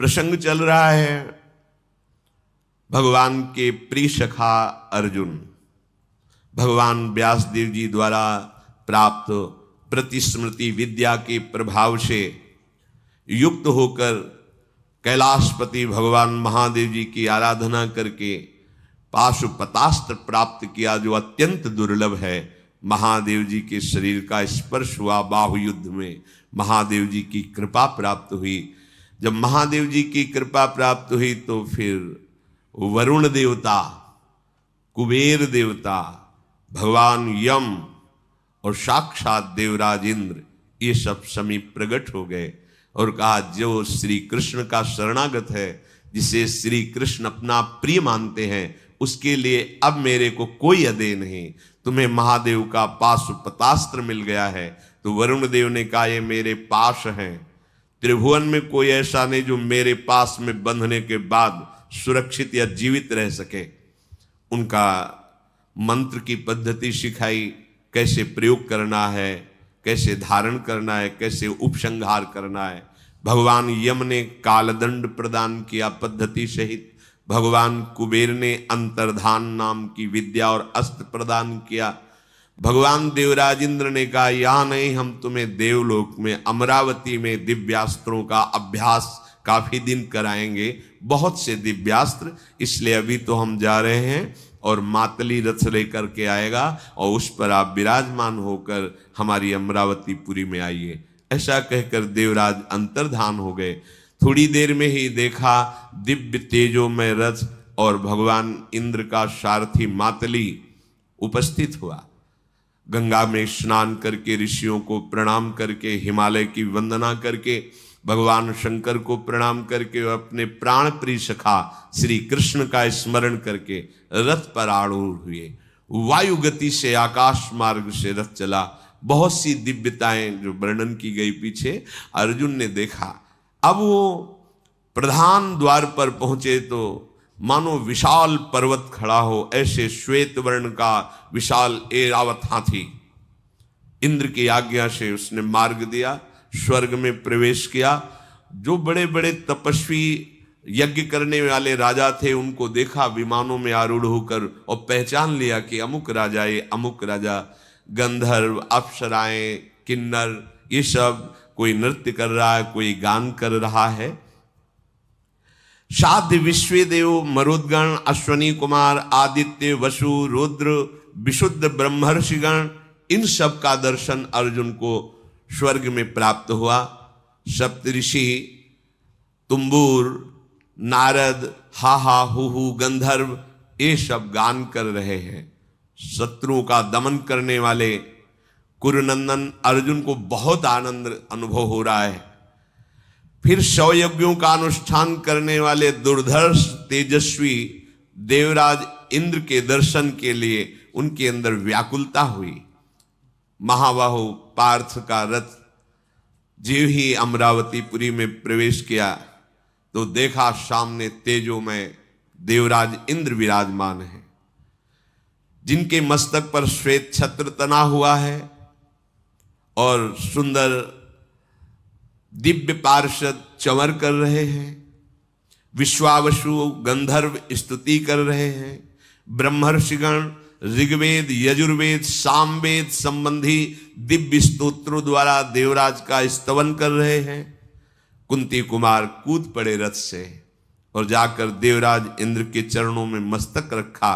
प्रसंग चल रहा है भगवान के प्रिय सखा अर्जुन भगवान व्यासदेव जी द्वारा प्राप्त प्रतिस्मृति विद्या के प्रभाव से युक्त होकर कैलाशपति भगवान महादेव जी की आराधना करके पाशुपतास्त्र प्राप्त किया, जो अत्यंत दुर्लभ है। महादेव जी के शरीर का स्पर्श हुआ, बाहु युद्ध में महादेव जी की कृपा प्राप्त हुई। जब महादेव जी की कृपा प्राप्त हुई तो फिर वरुण देवता, कुबेर देवता, भगवान यम और साक्षात देवराज इंद्र ये सब समीप प्रकट हो गए और कहा, जो श्री कृष्ण का शरणागत है, जिसे श्री कृष्ण अपना प्रिय मानते हैं, उसके लिए अब मेरे को कोई अदेय नहीं। तुम्हें महादेव का पाशुपतास्त्र मिल गया है। तो वरुण देव ने कहा, ये मेरे पास है, त्रिभुवन में कोई ऐसा नहीं जो मेरे पास में बंधने के बाद सुरक्षित या जीवित रह सके। उनका मंत्र की पद्धति सिखाई, कैसे प्रयोग करना है, कैसे धारण करना है, कैसे उपसंहार करना है। भगवान यम ने कालदंड प्रदान किया पद्धति सहित। भगवान कुबेर ने अंतर्धान नाम की विद्या और अस्त्र प्रदान किया। भगवान देवराज इंद्र ने कहा, यहाँ नहीं, हम तुम्हें देवलोक में अमरावती में दिव्यास्त्रों का अभ्यास काफी दिन कराएंगे, बहुत से दिव्यास्त्र, इसलिए अभी तो हम जा रहे हैं और मातली रथ लेकर के आएगा और उस पर आप विराजमान होकर हमारी अमरावतीपुरी में आइए। ऐसा कहकर देवराज अंतर्धान हो गए। थोड़ी देर में ही देखा दिव्य तेजो में रथ और भगवान इंद्र का सारथी मातली उपस्थित हुआ। गंगा में स्नान करके, ऋषियों को प्रणाम करके, हिमालय की वंदना करके, भगवान शंकर को प्रणाम करके, अपने प्राण प्रिय सखा श्री कृष्ण का स्मरण करके रथ पर आरूढ़ हुए। वायु गति से आकाश मार्ग से रथ चला। बहुत सी दिव्यताएं जो वर्णन की गई पीछे अर्जुन ने देखा। अब वो प्रधान द्वार पर पहुंचे तो मानो विशाल पर्वत खड़ा हो, ऐसे श्वेत वर्ण का विशाल ऐरावत हाथी। इंद्र की आज्ञा से उसने मार्ग दिया, स्वर्ग में प्रवेश किया। जो बड़े बड़े तपस्वी यज्ञ करने वाले राजा थे, उनको देखा विमानों में आरूढ़ होकर और पहचान लिया कि अमुक राजा, ये अमुक राजा। गंधर्व, अप्सराएं, किन्नर, ये सब कोई नृत्य कर रहा है, कोई गान कर रहा है। साध्य विश्वेदेव, मरुद्गण, अश्वनी कुमार, आदित्य, वसु, रुद्र, विशुद्ध ब्रह्मर्षिगण, इन सब का दर्शन अर्जुन को स्वर्ग में प्राप्त हुआ। सप्तऋषि, तुम्बूर, नारद, हा हा हु हु, गंधर्व, ये सब गान कर रहे हैं। शत्रुओं का दमन करने वाले कुरुनंदन अर्जुन को बहुत आनंद अनुभव हो रहा है। फिर 100 यज्ञों का अनुष्ठान करने वाले दुर्धर्ष तेजस्वी देवराज इंद्र के दर्शन के लिए उनके अंदर व्याकुलता हुई। महाबाहु पार्थ का रथ जीव ही अमरावतीपुरी में प्रवेश किया तो देखा सामने तेजो में देवराज इंद्र विराजमान है, जिनके मस्तक पर श्वेत छत्र तना हुआ है और सुंदर दिव्य पार्षद चंवर कर रहे हैं। विश्वावसु गंधर्व स्तुति कर रहे हैं। ब्रह्मर्षिगण ऋग्वेद, यजुर्वेद, सामवेद संबंधी दिव्य स्तोत्रों द्वारा देवराज का स्तवन कर रहे हैं। कुंती कुमार कूद पड़े रथ से और जाकर देवराज इंद्र के चरणों में मस्तक रखा।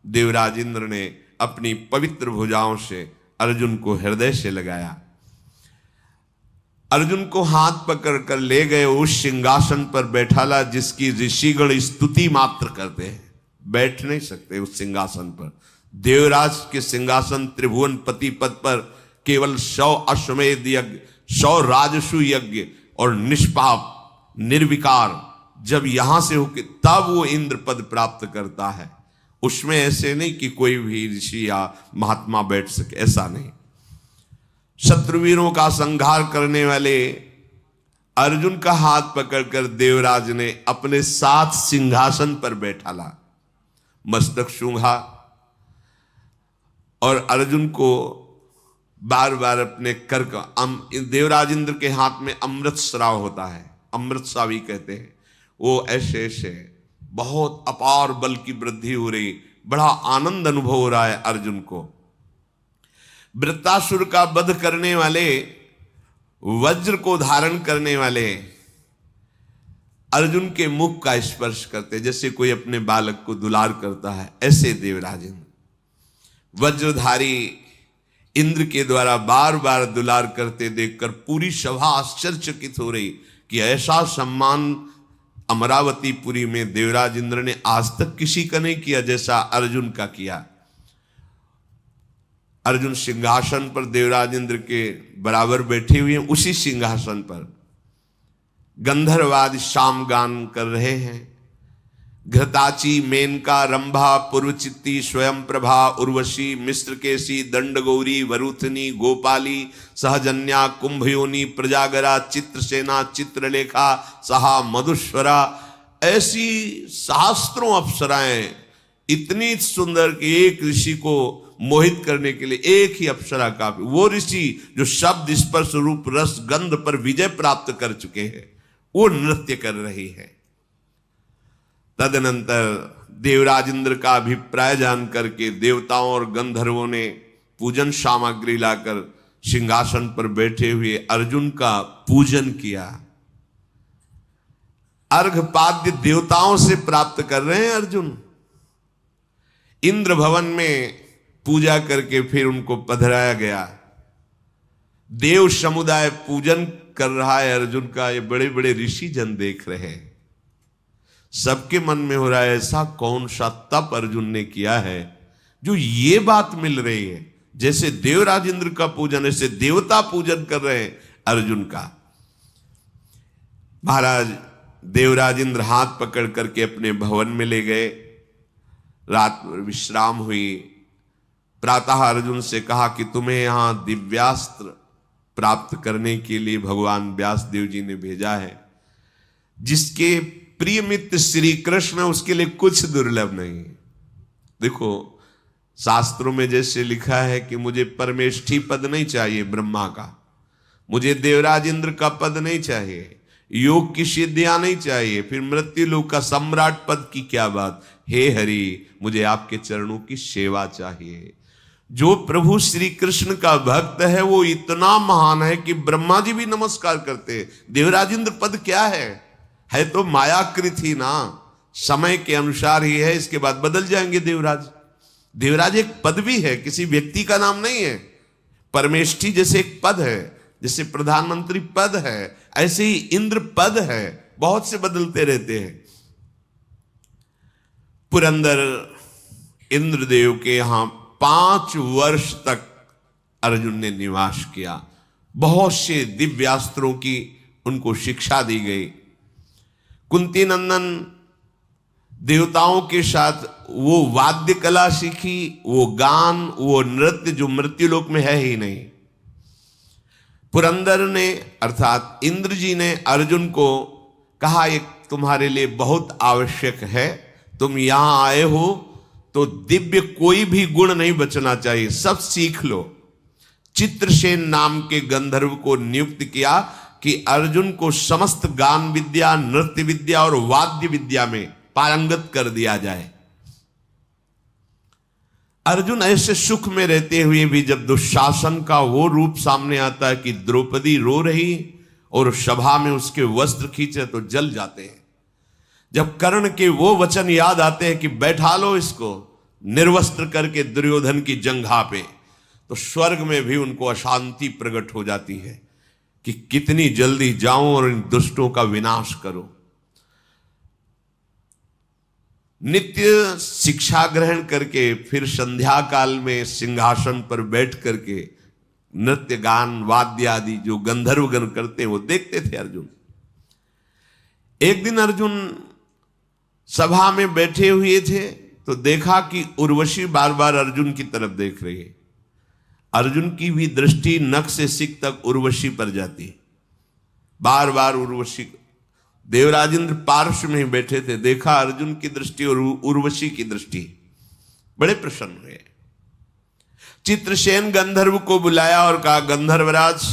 देवराज इंद्र ने अपनी पवित्र भुजाओं से अर्जुन को हृदय से लगाया। अर्जुन को हाथ पकड़कर ले गए, उस सिंहासन पर बैठाला जिसकी ऋषिगण स्तुति मात्र करते हैं, बैठ नहीं सकते उस सिंहासन पर। देवराज के सिंहासन त्रिभुवन पति पद पर केवल 100 अश्वमेध यज्ञ, 100 राजसु यज्ञ और निष्पाप निर्विकार जब यहां से होके तब वो इंद्र पद प्राप्त करता है। उसमें ऐसे नहीं कि कोई भी ऋषि या महात्मा बैठ सके, ऐसा नहीं। शत्रुवीरों का संहार करने वाले अर्जुन का हाथ पकड़कर देवराज ने अपने साथ सिंहासन पर बैठाला, मस्तक सूंघा और अर्जुन को बार बार अपने कर का देवराज इंद्र के हाथ में अमृत स्राव होता है, अमृतसावी कहते हैं, वो ऐसे ऐसे बहुत अपार बल की वृद्धि हो रही, बड़ा आनंद अनुभव हो रहा है अर्जुन को। वृत्तासुर का वध करने वाले, वज्र को धारण करने वाले अर्जुन के मुख का स्पर्श करते, जैसे कोई अपने बालक को दुलार करता है, ऐसे देवराज इंद्र वज्रधारी इंद्र के द्वारा बार बार दुलार करते देखकर पूरी सभा आश्चर्यचकित हो रही कि ऐसा सम्मान अमरावतीपुरी में देवराज इंद्र ने आज तक किसी का नहीं किया जैसा अर्जुन का किया। अर्जुन सिंहासन पर देवराज इंद्र के बराबर बैठे हुए हैं, उसी सिंहासन पर गंधर्वाद शाम गान कर रहे हैं। घृताची, मेनका, रंभा, पूर्वचित्ती, स्वयं प्रभा, उर्वशी, मिश्रकेशी, दंडगौरी, वरुथनी, गोपाली, सहजन्या, कुंभयोनी, प्रजागरा, चित्रसेना, चित्रलेखा, सहा, मधुश्वरा, ऐसी सहस्त्रों अप्सराएं इतनी सुंदर कि एक ऋषि को मोहित करने के लिए एक ही अप्सरा काफी। वो ऋषि जो शब्द, स्पर्श, रूप, रस, गंध पर विजय प्राप्त कर चुके हैं, वो नृत्य कर रही है। तदनंतर देवराज इंद्र का अभिप्राय जान करके देवताओं और गंधर्वों ने पूजन सामग्री लाकर सिंहासन पर बैठे हुए अर्जुन का पूजन किया। अर्घपाद्य देवताओं से प्राप्त कर रहे हैं अर्जुन। इंद्र भवन में पूजा करके फिर उनको पधराया गया। देव समुदाय पूजन कर रहा है अर्जुन का, ये बड़े बड़े ऋषि जन देख रहे हैं। सबके मन में हो रहा है ऐसा कौन सा तप अर्जुन ने किया है जो ये बात मिल रही है। जैसे देवराज इंद्र का पूजन, ऐसे देवता पूजन कर रहे हैं अर्जुन का। महाराज देवराज इंद्र हाथ पकड़ करके अपने भवन में ले गए। रात विश्राम हुई। प्रातः अर्जुन से कहा कि तुम्हें यहां दिव्यास्त्र प्राप्त करने के लिए भगवान व्यास देव जी ने भेजा है। जिसके प्रिय मित्र श्री कृष्ण, उसके लिए कुछ दुर्लभ नहीं। देखो शास्त्रों में जैसे लिखा है कि मुझे परमेष्ठी पद नहीं चाहिए ब्रह्मा का, मुझे देवराज इंद्र का पद नहीं चाहिए, योग की सिद्धियां नहीं चाहिए, फिर मृत्यु लोक का सम्राट पद की क्या बात। हे हरि, मुझे आपके चरणों की सेवा चाहिए। जो प्रभु श्री कृष्ण का भक्त है वो इतना महान है कि ब्रह्मा जी भी नमस्कार करते हैं। देवराज इंद्र पद क्या है तो मायाकृत ही ना, समय के अनुसार ही है, इसके बाद बदल जाएंगे देवराज। देवराज एक पद भी है, किसी व्यक्ति का नाम नहीं है। परमेष्ठी जैसे एक पद है, जैसे प्रधानमंत्री पद है, ऐसे ही इंद्र पद है, बहुत से बदलते रहते हैं। पुरंदर इंद्रदेव के यहां 5 वर्ष तक अर्जुन ने निवास किया। बहुत से दिव्यास्त्रों की उनको शिक्षा दी गई। कुंती नंदन देवताओं के साथ वो वाद्य कला सीखी, वो गान, वो नृत्य जो मृत्युलोक में है ही नहीं। पुरंदर ने अर्थात इंद्र जी ने अर्जुन को कहा, एक तुम्हारे लिए बहुत आवश्यक है, तुम यहां आए हो तो दिव्य कोई भी गुण नहीं बचना चाहिए, सब सीख लो। चित्रसेन नाम के गंधर्व को नियुक्त किया कि अर्जुन को समस्त गान विद्या, नृत्य विद्या और वाद्य विद्या में पारंगत कर दिया जाए। अर्जुन ऐसे सुख में रहते हुए भी जब दुशासन का वो रूप सामने आता है कि द्रौपदी रो रही और सभा में उसके वस्त्र खींचे तो जल जाते हैं। जब कर्ण के वो वचन याद आते हैं कि बैठा लो इसको निर्वस्त्र करके दुर्योधन की जंघा पे, तो स्वर्ग में भी उनको अशांति प्रकट हो जाती है कि कितनी जल्दी जाऊं और इन दुष्टों का विनाश करो। नित्य शिक्षा ग्रहण करके फिर संध्या काल में सिंहासन पर बैठ करके नृत्य गान वाद्य आदि जो गंधर्वगण करते हैं वो देखते थे अर्जुन। एक दिन अर्जुन सभा में बैठे हुए थे तो देखा कि उर्वशी बार बार अर्जुन की तरफ देख रही है। अर्जुन की भी दृष्टि नख से सिक तक उर्वशी पर जाती है। बार बार उर्वशी, देवराज इंद्र पार्श्व में ही बैठे थे, देखा अर्जुन की दृष्टि और उर्वशी की दृष्टि, बड़े प्रसन्न हुए। चित्रसेन गंधर्व को बुलाया और कहा, गंधर्वराज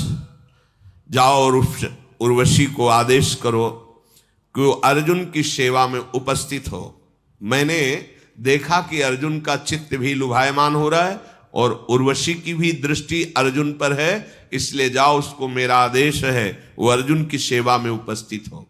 जाओ और उस उर्वशी को आदेश करो कि वो अर्जुन की सेवा में उपस्थित हो। मैंने देखा कि अर्जुन का चित्त भी लुभायमान हो रहा है और उर्वशी की भी दृष्टि अर्जुन पर है, इसलिए जाओ, उसको मेरा आदेश है वो अर्जुन की सेवा में उपस्थित हो।